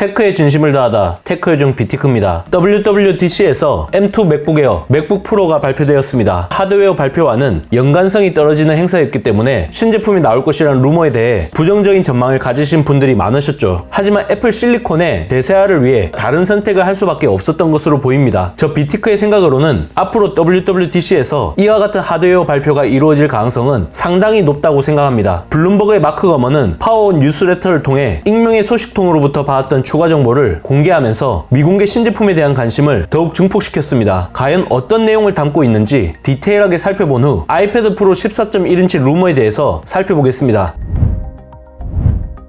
테크에 진심을 다하다 테크 요정 비티크입니다. WWDC에서 M2 맥북 에어, 맥북 프로가 발표되었습니다. 하드웨어 발표와는 연관성이 떨어지는 행사였기 때문에 신제품이 나올 것이라는 루머에 대해 부정적인 전망을 가지신 분들이 많으셨죠. 하지만 애플 실리콘의 대세화를 위해 다른 선택을 할 수밖에 없었던 것으로 보입니다. 저 비티크의 생각으로는 앞으로 WWDC에서 이와 같은 하드웨어 발표가 이루어질 가능성은 상당히 높다고 생각합니다. 블룸버그의 마크 거먼은 파워온 뉴스레터를 통해 익명의 소식통으로부터 받았던 추가 정보를 공개하면서 미공개 신제품에 대한 관심을 더욱 증폭시켰습니다. 과연 어떤 내용을 담고 있는지 디테일하게 살펴본 후 아이패드 프로 14.1인치 루머에 대해서 살펴보겠습니다.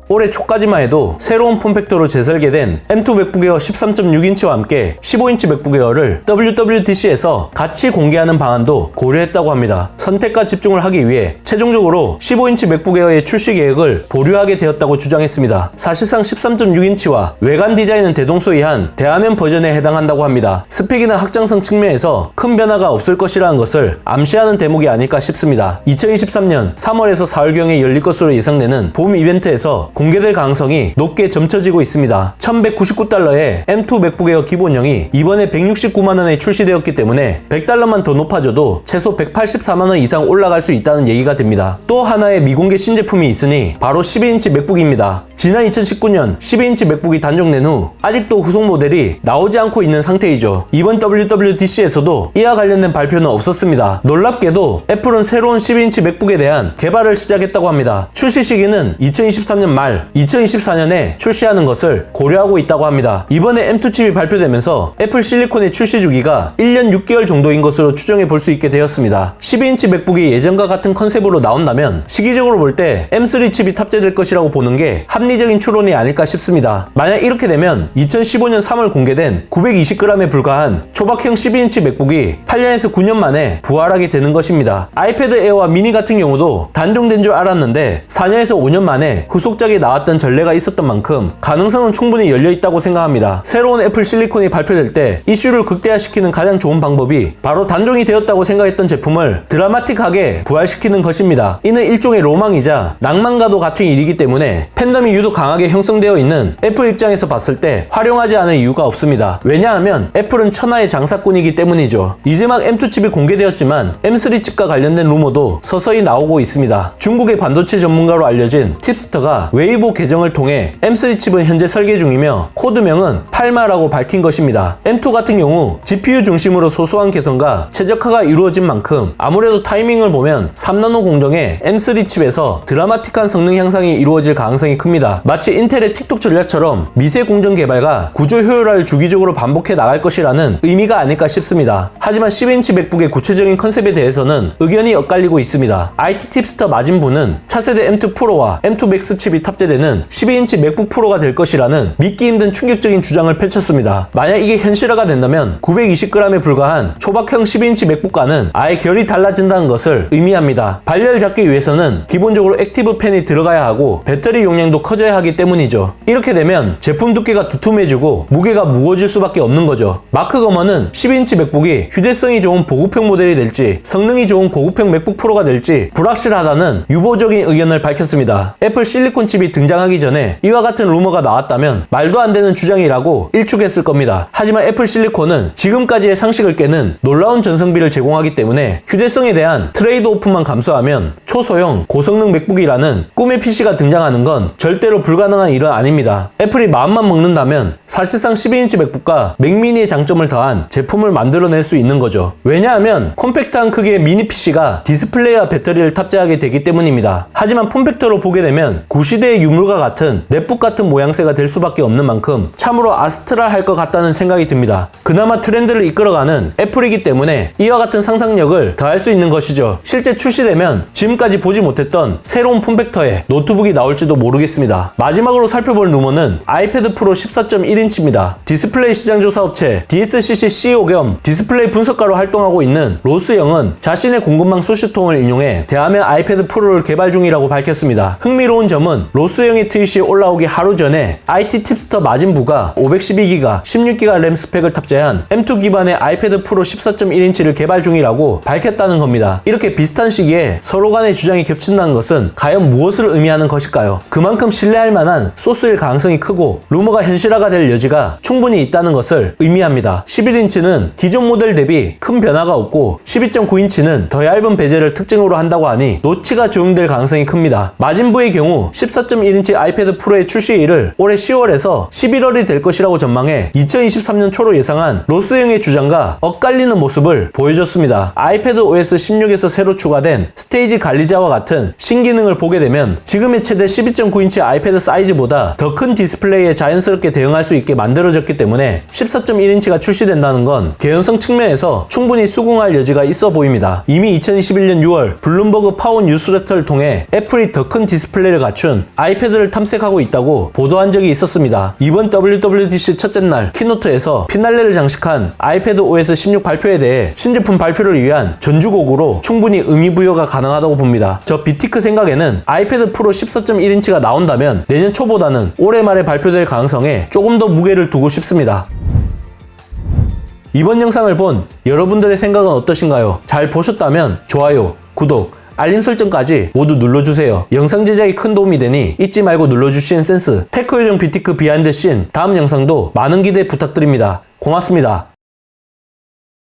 올해 초까지만 해도 새로운 폼팩터로 재설계된 M2 맥북 에어 13.6인치와 함께 15인치 맥북 에어를 WWDC에서 같이 공개하는 방안도 고려했다고 합니다. 선택과 집중을 하기 위해 최종적으로 15인치 맥북 에어의 출시 계획을 보류하게 되었다고 주장했습니다. 사실상 13.6인치와 외관 디자인은 대동소이한 대화면 버전에 해당한다고 합니다. 스펙이나 확장성 측면에서 큰 변화가 없을 것이라는 것을 암시하는 대목이 아닐까 싶습니다. 2023년 3월에서 4월경에 열릴 것으로 예상되는 봄 이벤트에서 공개될 가능성이 높게 점쳐지고 있습니다. $1199의 M2 맥북 에어 기본형이 이번에 169만원에 출시되었기 때문에 $100만 더 높아져도 최소 184만원 이상 올라갈 수 있다는 얘기가 됩니다. 또 하나의 미공개 신제품이 있으니 바로 12인치 맥북입니다. 지난 2019년 12인치 맥북이 단종된 후 아직도 후속 모델이 나오지 않고 있는 상태이죠. 이번 WWDC에서도 이와 관련된 발표는 없었습니다. 놀랍게도 애플은 새로운 12인치 맥북에 대한 개발을 시작했다고 합니다. 출시 시기는 2023년 말 2024년에 출시하는 것을 고려하고 있다고 합니다. 이번에 M2 칩이 발표되면서 애플 실리콘의 출시 주기가 1년 6개월 정도인 것으로 추정해 볼 수 있게 되었습니다. 12인치 맥북이 예전과 같은 컨셉으로 나온다면 시기적으로 볼 때 M3 칩이 탑재될 것이라고 보는 게 합리적인 추론이 아닐까 싶습니다. 만약 이렇게 되면 2015년 3월 공개된 920g에 불과한 초박형 12인치 맥북이 8년에서 9년 만에 부활하게 되는 것입니다. 아이패드 에어와 미니 같은 경우도 단종된 줄 알았는데 4년에서 5년 만에 후속작이 나왔던 전례가 있었던 만큼 가능성은 충분히 열려있다고 생각합니다. 새로운 애플 실리콘이 발표될 때 이슈를 극대화시키는 가장 좋은 방법이 바로 단종이 되었다고 생각했던 제품을 드라마틱하게 부활시키는 것입니다. 이는 일종의 로망이자 낭만과도 같은 일이기 때문에 팬덤이 유독 강하게 형성되어 있는 애플 입장에서 봤을 때 활용하지 않을 이유가 없습니다. 왜냐하면 애플은 천하의 장사꾼이기 때문이죠. 이제 막 M2 칩이 공개되었지만 M3 칩과 관련된 루머도 서서히 나오고 있습니다. 중국의 반도체 전문가로 알려진 팁스터가 웨이보 계정을 통해 M3 칩은 현재 설계 중이며 코드명은 팔마라고 밝힌 것입니다. M2 같은 경우 GPU 중심으로 소소한 개선과 최적화가 이루어진 만큼 아무래도 타이밍을 보면 3나노 공정의 M3 칩에서 드라마틱한 성능 향상이 이루어질 가능성이 큽니다. 마치 인텔의 틱톡 전략처럼 미세 공정 개발과 구조 효율화를 주기적으로 반복해 나갈 것이라는 의미가 아닐까 싶습니다. 하지만 12인치 맥북의 구체적인 컨셉에 대해서는 의견이 엇갈리고 있습니다. IT 팁스터 마진부는 차세대 M2 프로와 M2 맥스 칩이 탑재되는 12인치 맥북 프로가 될 것이라는 믿기 힘든 충격적인 주장을 펼쳤습니다. 만약 이게 현실화가 된다면 920g에 불과한 초박형 12인치 맥북과는 아예 결이 달라진다는 것을 의미합니다. 발열 잡기 위해서는 기본적으로 액티브 팬이 들어가야 하고 배터리 용량도 커져야 하기 때문이죠. 이렇게 되면 제품 두께가 두툼해지고 무게가 무거워질 수밖에 없는 거죠. 마크 거먼은 12인치 맥북이 휴대성이 좋은 보급형 모델이 될지 성능이 좋은 고급형 맥북 프로가 될지 불확실하다는 유보적인 의견을 밝혔습니다. 애플 실리콘 칩이 등장하기 전에 이와 같은 루머가 나왔다면 말도 안 되는 주장이라고 일축했을 겁니다. 하지만 애플 실리콘은 지금까지의 상식을 깨는 놀라운 전성비를 제공하기 때문에 휴대성에 대한 트레이드 오프만 감수하면 초소형 고성능 맥북이라는 꿈의 PC가 등장하는 건 절대로 불가능한 일은 아닙니다. 애플이 마음만 먹는다면 사실상 12인치 맥북과 맥미니의 장점을 더한 제품을 만들어낼 수 있는 거죠. 왜냐하면 콤팩트한 크기의 미니 PC가 디스플레이와 배터리를 탑재하게 되기 때문입니다. 하지만 폼팩터로 보게 되면 구시대의 유물과 같은 넷북 같은 모양새가 될 수밖에 없는 만큼 참으로 아스트랄할 것 같다는 생각이 듭니다. 그나마 트렌드를 이끌어가는 애플이기 때문에 이와 같은 상상력을 더할 수 있는 것이죠. 실제 출시되면 지금까지 보지 못했던 새로운 폼팩터에 노트북이 나올지도 모르겠습니다. 마지막으로 살펴볼 루머는 아이패드 프로 14.1인치입니다. 디스플레이 시장 조사 업체 DSCC CEO 겸 디스플레이 분석가로 활동하고 있는 로스영은 자신의 공급망 소식통을 인용해 대화면 아이패드 프로를 개발 중이라고 밝혔습니다. 흥미로운 점은 로스영의 트윗이 올라오기 하루 전에 IT 팁스터 마진부가 512기가 16기가 램 스펙을 탑재한 M2 기반의 아이패드 프로 14.1인치를 개발 중이라고 밝혔다는 겁니다. 이렇게 비슷한 시기에 서로 간의 주장이 겹친다는 것은 과연 무엇을 의미하는 것일까요? 그만큼 신뢰할 만한 소스일 가능성이 크고 루머가 현실화가 될 여지가 충분히 있다는 것을 의미합니다. 11인치는 기존 모델 대비 큰 변화가 없고 12.9인치는 더 얇은 베젤을 특징으로 한다고 하니 노치가 적용될 가능성이 큽니다. 마진부의 경우 14.1인치 아이패드 프로의 출시일을 올해 10월에서 11월이 될 것이라고 전망해 2023년 초로 예상한 로스형의 주장과 엇갈리는 모습을 보여줬습니다. 아이패드 OS 16에서 새로 추가된 스테이지 관리자와 같은 신기능을 보게 되면 지금의 최대 12.9인치 아이패드 사이즈보다 더 큰 디스플레이에 자연스럽게 대응할 수 있게 만들어졌기 때문에 14.1인치가 출시된다는 건 개연성 측면에서 충분히 수긍할 여지가 있어 보입니다. 이미 2021년 6월 블룸버그 파워 뉴스레터를 통해 애플이 더 큰 디스플레이를 갖춘 아이패드를 탐색하고 있다고 보도한 적이 있었습니다. 이번 WWDC 첫째 날 키노트에서 피날레를 장식한 아이패드 OS 16 발표에 대해 신제품 발표를 위한 전주곡으로 충분히 의미부여가 가능하다고 봅니다. 저 비티크 생각에는 아이패드 프로 14.1인치가 나온다면 내년 초보다는 올해 말에 발표될 가능성에 조금 더 무게를 두고 싶습니다. 이번 영상을 본 여러분들의 생각은 어떠신가요? 잘 보셨다면 좋아요, 구독, 알림 설정까지 모두 눌러주세요. 영상 제작에 큰 도움이 되니 잊지 말고 눌러주시는 센스. 테크 요정 비티크 비하인드 씬 다음 영상도 많은 기대 부탁드립니다. 고맙습니다.